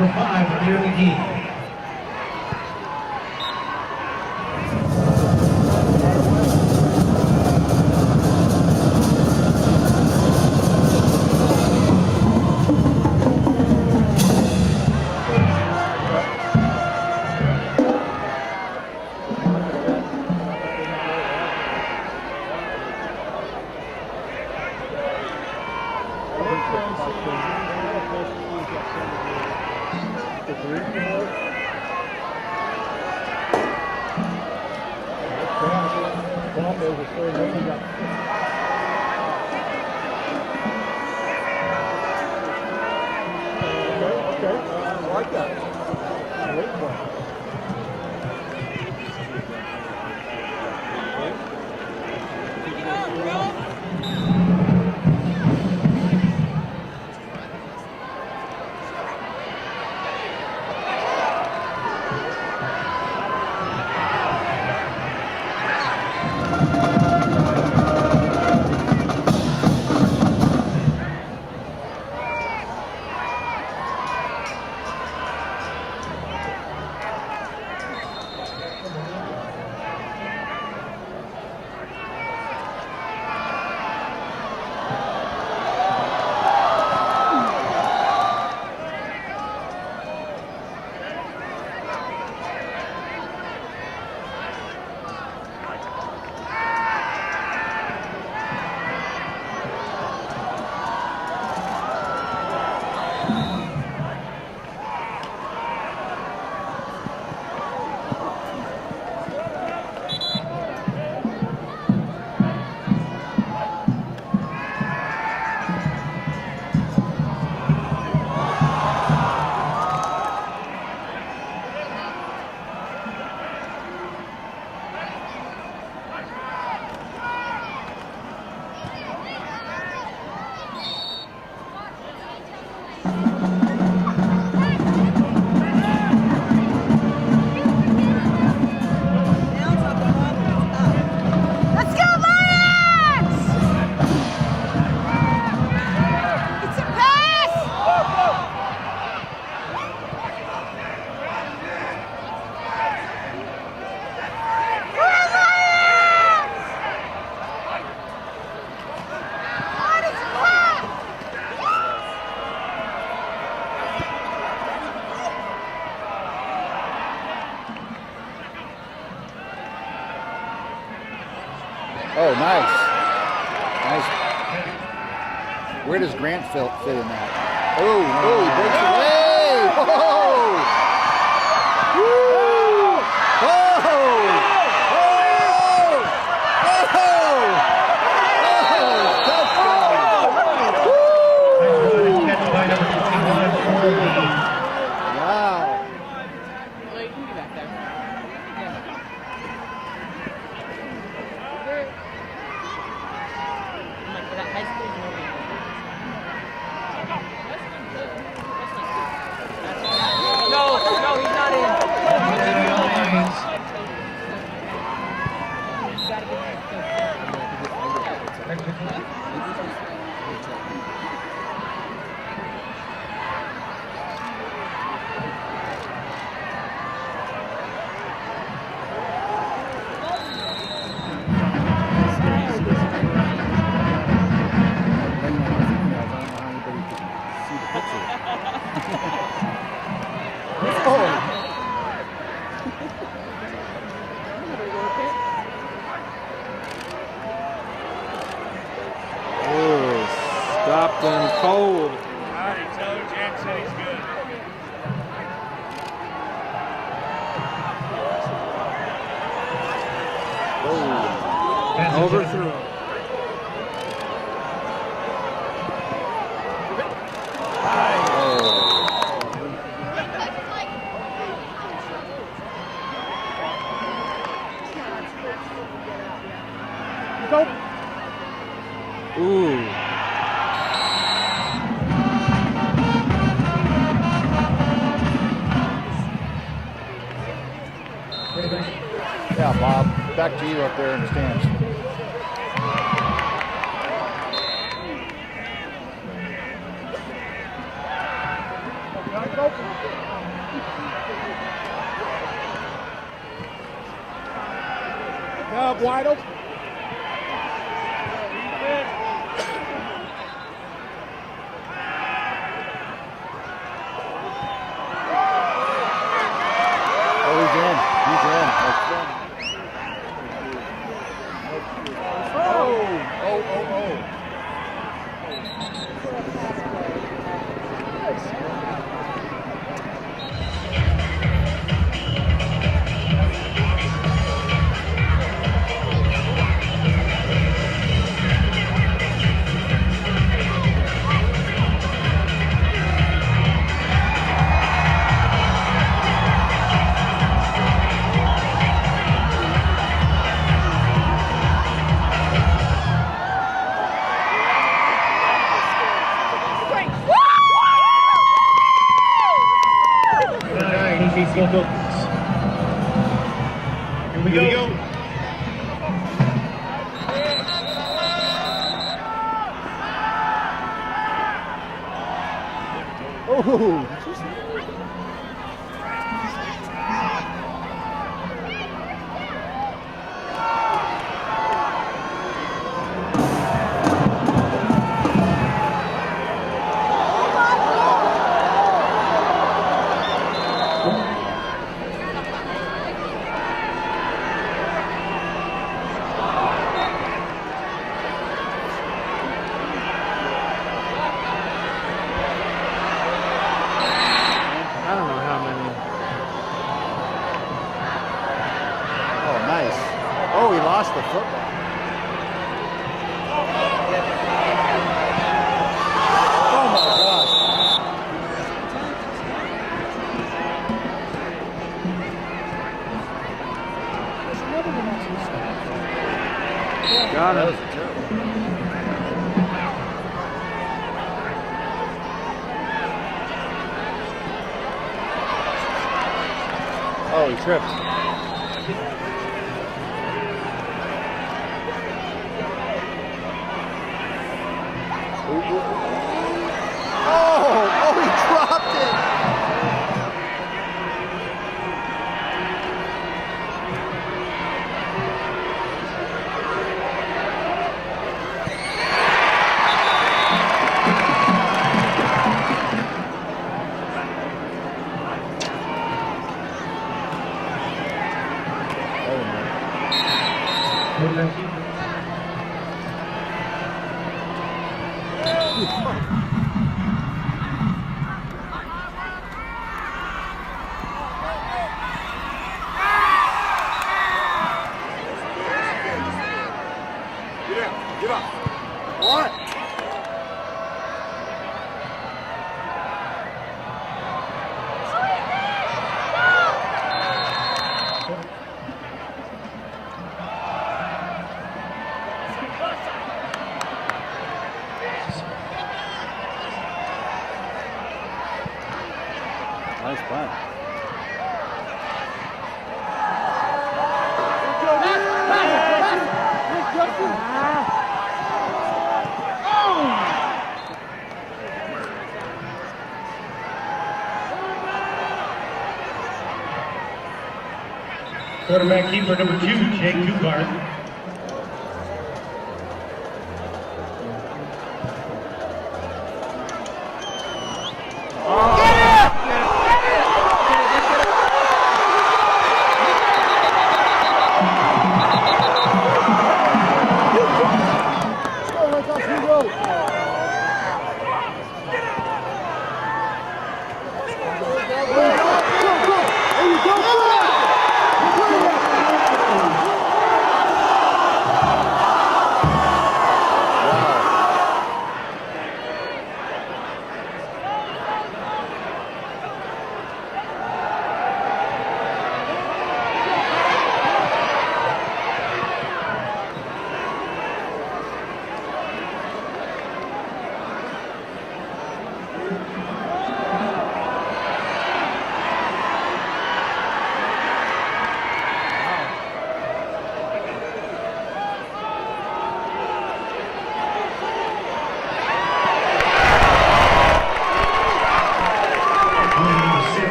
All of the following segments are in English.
number 5, Amir McGee. Oh, nice. Nice. Where does Grant fit in that? Oh, he breaks away. Whoa! Woo! Whoa! Stopped and cold. All right, tell her Jack said he's good. Overthrew. Ooh. Yeah, Bob, back to you up there in the stands. Go. Up, wide open. Oh, he's in. He's in. That's fun. Oh. Here we go. Oh. I don't know how many. Oh, nice. Oh, he lost the football. Oh my gosh. Got That him. was terrible. Oh, he tripped. Oh, he dropped it. Get up. What? Nice punt. Quarterback keeper number 2, Jake Dugard.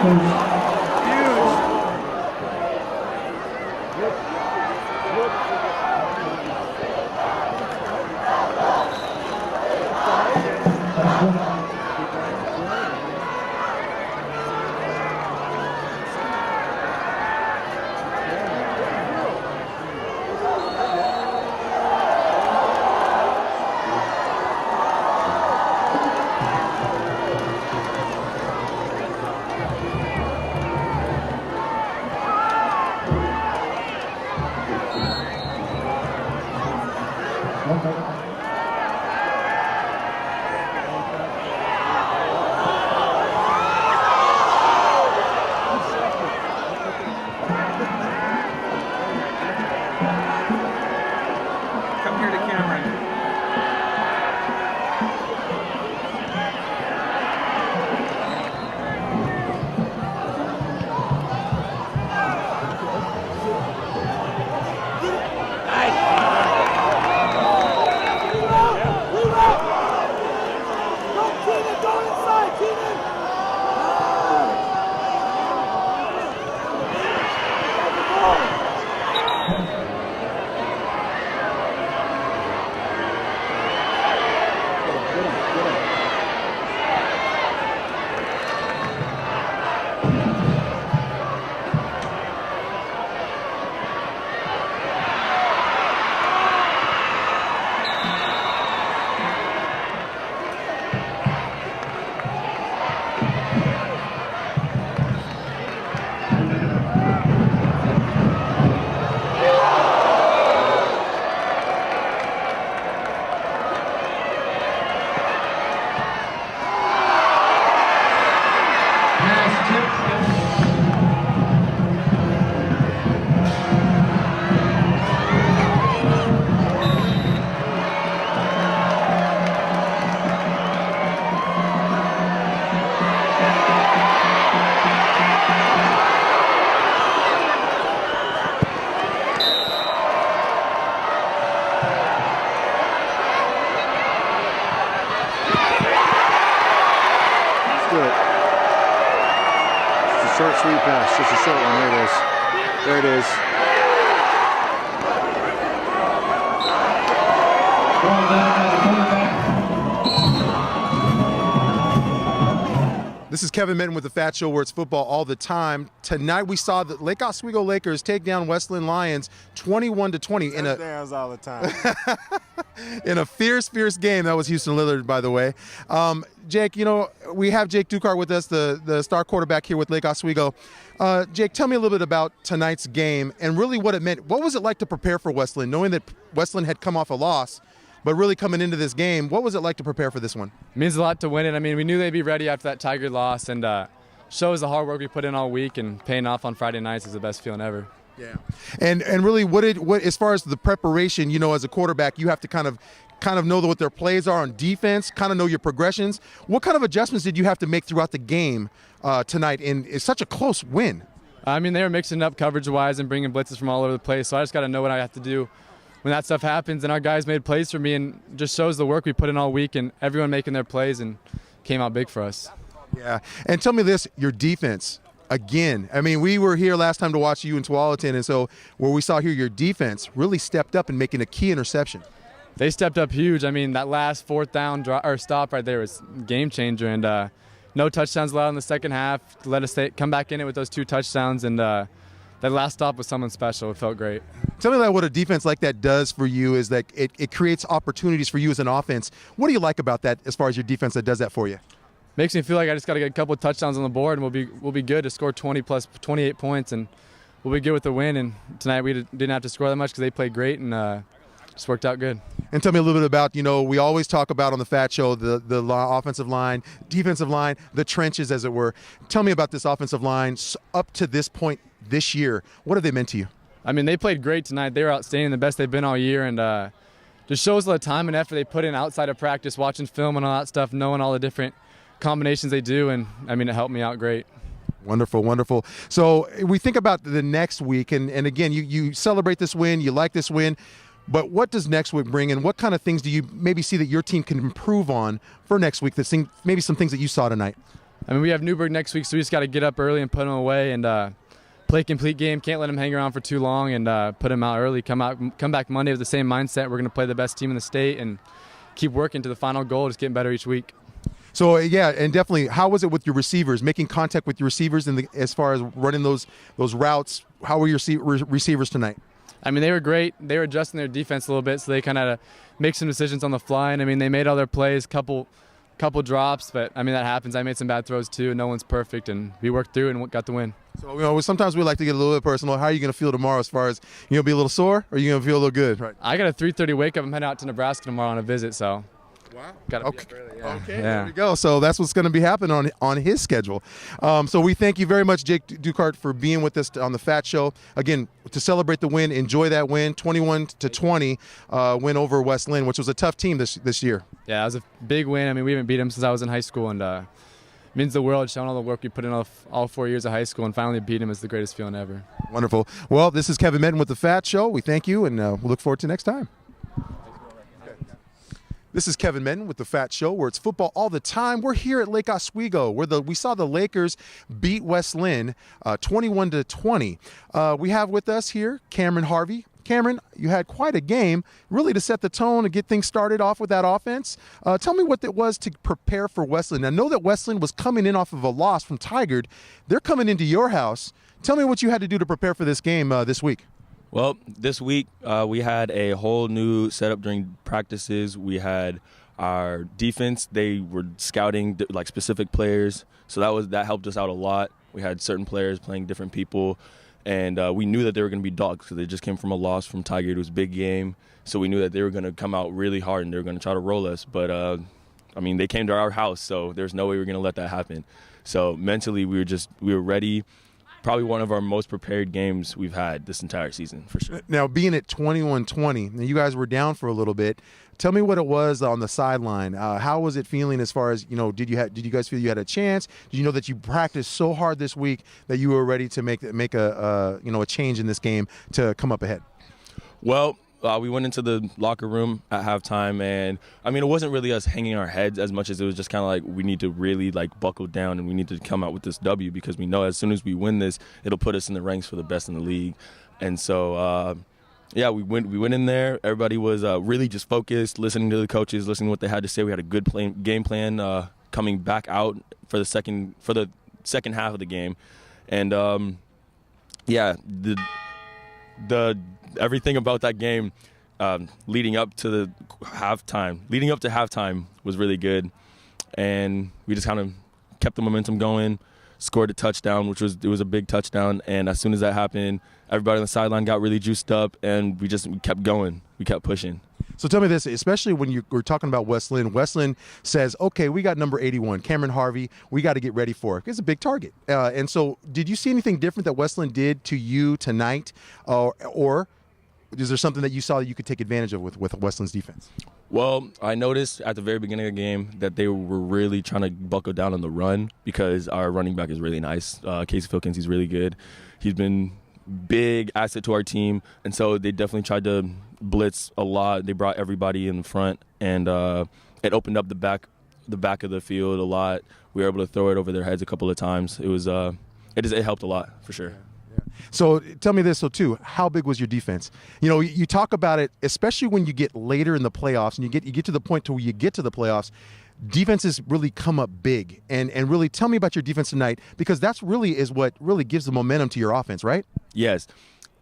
Come here to Cameron. Short sweep pass, just a short one. There it is. There it is. This is Kevin Minton with the FATT Show, where it's football all the time. Tonight we saw the Lake Oswego Lakers take down West Linn Lions 21-20 in touchdowns all the time. in a fierce game. That was Houston Lillard, by the way. Jake, you know, we have Jake Ducart with us, the star quarterback here with Lake Oswego. Jake, tell me a little bit about tonight's game and really what it meant. What was it like to prepare for West Linn, knowing that West Linn had come off a loss, but really coming into this game? What was it like to prepare for this one? It means a lot to win it. I mean, we knew they'd be ready after that Tiger loss, and shows the hard work we put in all week, and paying off on Friday nights is the best feeling ever. Yeah, and really, what as far as the preparation, you know, as a quarterback, you have to kind of know what their plays are on defense, kind of know your progressions. What kind of adjustments did you have to make throughout the game tonight? And it's such a close win. I mean, they were mixing up coverage-wise and bringing blitzes from all over the place, so I just got to know what I have to do when that stuff happens. And our guys made plays for me, and just shows the work we put in all week, and everyone making their plays, and came out big for us. Yeah, and tell me this, your defense. Again, I mean, we were here last time to watch you in Tualatin, and so where we saw here your defense really stepped up in making a key interception. They stepped up huge. I mean, that last fourth down stop right there was game changer, and no touchdowns allowed in the second half. Let us come back in it with those 2 touchdowns, and that last stop was something special. It felt great. Tell me that what a defense like that does for you is that it creates opportunities for you as an offense. What do you like about that as far as your defense that does that for you? Makes me feel like I just got to get a couple of touchdowns on the board, and we'll be good to score 20 plus 28 points, and we'll be good with the win. And tonight we didn't have to score that much because they played great, and just worked out good. And tell me a little bit about, you know, we always talk about on the FATT Show the offensive line, defensive line, the trenches, as it were. Tell me about this offensive line up to this point this year. What have they meant to you? I mean, they played great tonight. They were outstanding, the best they've been all year, and just shows the time and effort they put in outside of practice, watching film and all that stuff, knowing all the different combinations they do, and I mean, it helped me out great. Wonderful, wonderful. So we think about the next week, and again, you celebrate this win, you like this win, but what does next week bring, and what kind of things do you maybe see that your team can improve on for next week, maybe some things that you saw tonight? I mean, we have Newburgh next week, so we just got to get up early and put them away and play a complete game. Can't let them hang around for too long and put them out early. Come back Monday with the same mindset. We're going to play the best team in the state and keep working to the final goal, just getting better each week. So yeah, and definitely, how was it with your receivers, making contact with your receivers as far as running those routes? How were your receivers tonight? I mean, they were great. They were adjusting their defense a little bit, so they kind of make some decisions on the fly. And I mean, they made all their plays, couple drops, but I mean that happens. I made some bad throws too. No one's perfect, and we worked through and got the win. So sometimes we like to get a little bit personal. How are you going to feel tomorrow? As far as you gonna be a little sore, or are you going to feel a little good? Right. I got a 3:30 wake up. I'm heading out to Nebraska tomorrow on a visit, so. Wow. Got Okay. be up early, yeah. Okay. There we go. So that's what's going to be happening on his schedule. So we thank you very much, Jake Dukart, for being with us on the FATT Show. Again, to celebrate the win, enjoy that win, 21-20 win over West Linn, which was a tough team this year. Yeah, it was a big win. I mean, we haven't beat them since I was in high school, and it means the world, showing all the work we put in all 4 years of high school, and finally beat them is the greatest feeling ever. Wonderful. Well, this is Kevin Medin with the FATT Show. We thank you, and we look forward to next time. This is Kevin Medin with the FATT Show, where it's football all the time. We're here at Lake Oswego, where we saw the Lakers beat West Linn 21-20. We have with us here Cameron Harvey. Cameron, you had quite a game, really to set the tone and get things started off with that offense. Tell me what it was to prepare for West Linn. I know that West Linn was coming in off of a loss from Tigard. They're coming into your house. Tell me what you had to do to prepare for this game this week. Well, this week we had a whole new setup during practices. We had our defense. They were scouting like specific players, so that helped us out a lot. We had certain players playing different people, and we knew that they were going to be dogs because they just came from a loss from Tigard. It was a big game, so we knew that they were going to come out really hard and they were going to try to roll us. But I mean, they came to our house, so there's no way we were going to let that happen. So mentally, we were ready. Probably one of our most prepared games we've had this entire season, for sure. Now, being at 21-20, you guys were down for a little bit. Tell me what it was on the sideline. How was it feeling as far as, did you guys feel you had a chance? Did you know that you practiced so hard this week that you were ready to make a change in this game to come up ahead? Well, we went into the locker room at halftime, and I mean, it wasn't really us hanging our heads as much as it was just kind of like we need to really buckle down and we need to come out with this W because we know as soon as we win this, it'll put us in the ranks for the best in the league. And so, yeah, we went in there. Everybody was really just focused, listening to the coaches, listening to what they had to say. We had a good game plan coming back out for the second half of the game, and yeah, the everything about that game leading up to halftime was really good, and we just kind of kept the momentum going, scored a touchdown, it was a big touchdown, and as soon as that happened, everybody on the sideline got really juiced up, and we kept going, we kept pushing. So tell me this, especially when you were talking about West Linn. West Linn says, okay, we got number 81, Cameron Harvey. We got to get ready for it. It's a big target. And so did you see anything different that West Linn did to you tonight? Or is there something that you saw that you could take advantage of with West Linn's defense? Well, I noticed at the very beginning of the game that they were really trying to buckle down on the run because our running back is really nice. Casey Filkins, he's really good. He's been big asset to our team, and so they definitely tried to blitz a lot. They brought everybody in the front, and it opened up the back of the field a lot. We were able to throw it over their heads a couple of times. It helped a lot for sure. So tell me this, too, how big was your defense? You talk about it, especially when you get later in the playoffs and you get to the point to where you get to the playoffs, defenses really come up big. And really tell me about your defense tonight, because that's really is what really gives the momentum to your offense, right? Yes.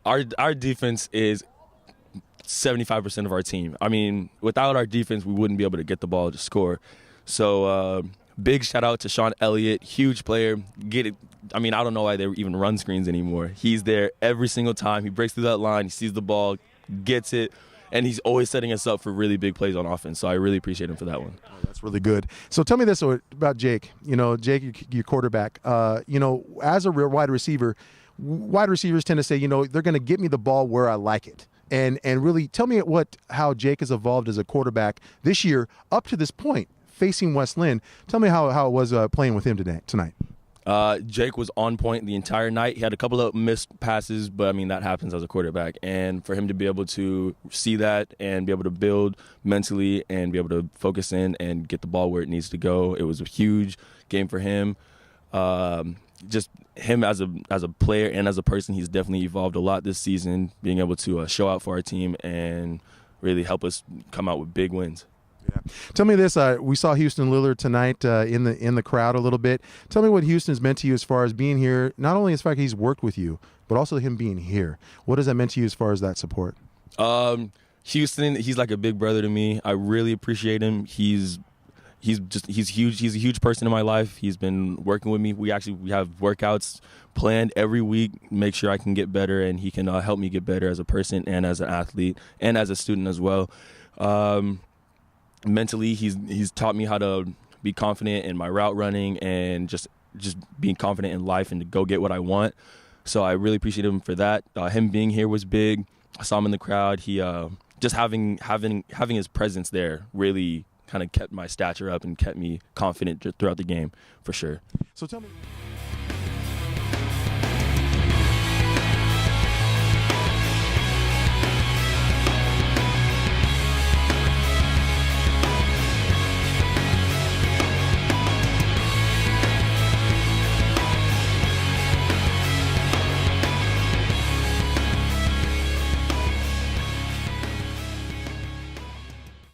Our defense is 75% of our team. I mean, without our defense, we wouldn't be able to get the ball to score. So big shout out to Sean Elliott, huge player. I mean, I don't know why they even run screens anymore. He's there every single time. He breaks through that line, he sees the ball, gets it, and he's always setting us up for really big plays on offense. So I really appreciate him for that one. Oh, that's really good. So tell me this about Jake. Jake, your quarterback. As a wide receiver, wide receivers tend to say, they're going to get me the ball where I like it. And really tell me how Jake has evolved as a quarterback this year up to this point, facing West Linn. Tell me how it was playing with him tonight. Jake was on point the entire night. He had a couple of missed passes, but I mean, that happens as a quarterback. And for him to be able to see that and be able to build mentally and be able to focus in and get the ball where it needs to go, it was a huge game for him. Just him as a player and as a person, he's definitely evolved a lot this season, being able to show out for our team and really help us come out with big wins. Yeah. Tell me this: we saw Houston Lillard tonight in the crowd a little bit. Tell me what Houston has meant to you as far as being here. Not only as far as he's worked with you, but also him being here. What has that meant to you as far as that support? Houston, he's like a big brother to me. I really appreciate him. He's huge. He's a huge person in my life. He's been working with me. We have workouts planned every week, make sure I can get better, and he can help me get better as a person and as an athlete and as a student as well. Mentally, he's taught me how to be confident in my route running and just being confident in life and to go get what I want. So I really appreciate him for that. Him being here was big. I saw him in the crowd. He just having his presence there really kind of kept my stature up and kept me confident throughout the game, for sure. So tell me.